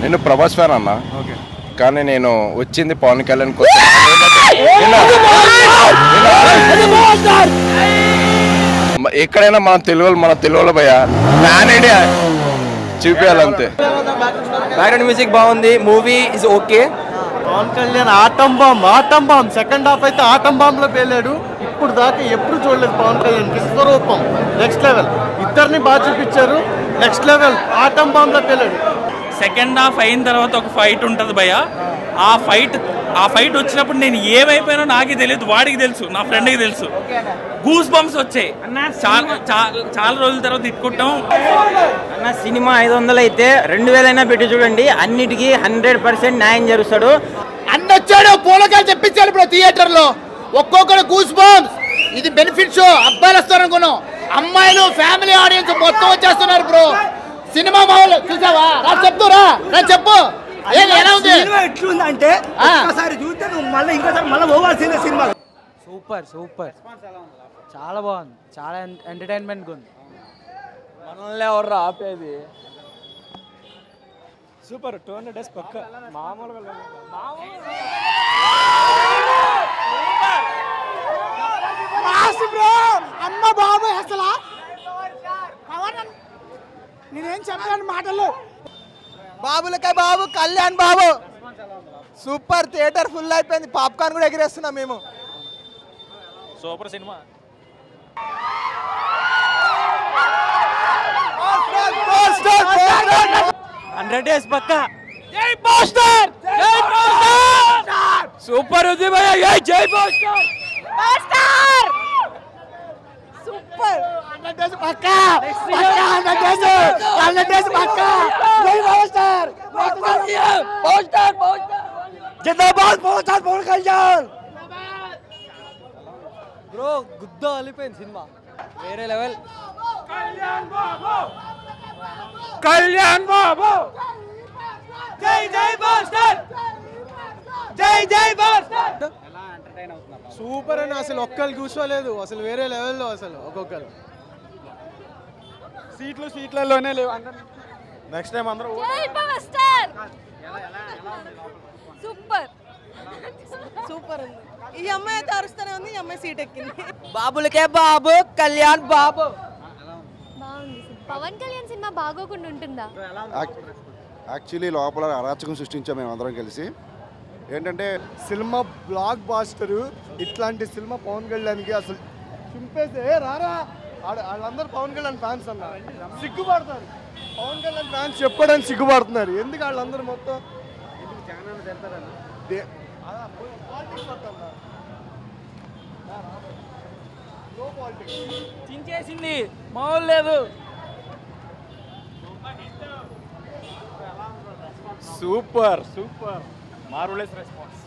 నేను ప్రభాస్ ఫ్యాన్ అన్న. కానీ నేను వచ్చింది పవన్ కళ్యాణ్ కోసం. ఎక్కడైనా మన తెలుగులో భయ ప్లాన్ ఐడియా చూపించాలంతే. బ్యాక్గ్రౌండ్ మ్యూజిక్ బాగుంది. Movie is okay. Pawan Kalyan atom bomb second half అయితే ఆటం బాంబ్ లో పేలాడు. ఇప్పుడు దాకా ఎప్పుడు చూడలేదు పవన్ కళ్యాణ్ విశ్వరూపం. Next level. ఇద్దరిని బాగా చూపించారు. Next level. ఆటం బాంబ్ లో పేలాడు. సెకండ్ హాఫ్ అయిన తర్వాత ఒక ఫైట్ ఉంటుంది భయ్య. ఆ ఫైట్ వచ్చినప్పుడు నేను ఏమైపోయినా నాకే తెలియదు, వాడికి తెలుసు, నా ఫ్రెండ్కి తెలుసు. గూస్ బంప్స్ వచ్చాయి. చాలా రోజుల తర్వాత తిట్టుకుంటాం అన్న. సినిమా 500 అయితే 2000 అయినా పెట్టి చూడండి, అన్నిటికీ 100% న్యాయం జరుగుతాడు. అన్నొచ్చాడు పూలకాలు చెప్పించాడు ఇప్పుడు థియేటర్ లో. ఒక్కొక్కరు గూస్ బంప్స్. ఇది బెనిఫిట్ షో. అబ్బాయిలు వస్తారు అనుకున్నాం, అమ్మాయిలు ఫ్యామిలీ ఆడియన్స్ మొత్తం వచ్చేస్తున్నారు బ్రో. సినిమా మామూలు చూసావా? చెప్తురా చెప్పు ఎలా ఉంది ఎట్లుంది అంటే ఒకసారి చూస్తే నువ్వు మళ్ళీ ఇంకోసారి మళ్ళీ పోవాల్సిందే సినిమా. సూపర్ చాలా బాగుంది. చాలా ఎంటర్టైన్మెంట్ ఉంది. మనల్ని ఎవరు ఆపేది? సూపర్ 200 డేస్ పక్క మామూలుగా. అమ్మ బాబు అసలు నేనేం చెప్పాను మాటలు. బాబులకే బాబు, Kalyan Babu super. Theatre full అయిపోయింది. పాప్కార్న్ కూడా ఎగిరేస్తున్నాం మేము. Super cinema. 100 డేస్ పక్క. జై పోస్టర్. సూపర్ ఉంది భయ్య. జై పోస్టర్. సూపర్. 100 డేస్ పక్క. జిందాబాద్ పోస్టర్ పవన్ కళ్యాణ్. బ్రో గుద్ద అలిపోయింది సినిమా. వేరే లెవెల్. కళ్యాణ్ బాబు. జై పోస్టర్. జై పోస్టర్. సూపర్ అని అసలు ఒక్కరు కూర్చోలేదు. అసలు వేరే లెవెల్లో అసలు ఒక్కొక్కరు సీట్లలోనే లేవు. నెక్స్ట్ టైం అందరూ సూపర్ ఉంది. ఈ అమ్మాయి అయితే అరుస్తూనే ఉంది. ఈ అమ్మాయి సీట్ ఎక్కింది. బాబులకే బాబు, కళ్యాణ్ బాబు. పవన్ కళ్యాణ్ సినిమా బాగోకుండా ఉంటుందా? యాక్చువల్లీ లోపల అరాచకం సృష్టించాం మేము అందరం కలిసి. ఏంటంటే సినిమా బ్లాక్ బాస్టర్. ఇట్లాంటి సినిమా పవన్ కళ్యాణ్కి అసలు చింపేస్తే రారా. వాళ్ళందరూ పవన్ కళ్యాణ్ ఫ్యాన్స్ అన్న సిగ్గుపడతారు. పవన్ కళ్యాణ్ ఫ్యాన్స్ చెప్పడానికి సిగ్గుపడుతున్నారు. ఎందుకు వాళ్ళందరూ మొత్తం చించేసింది మామూలు లేదు. Super marvellous response.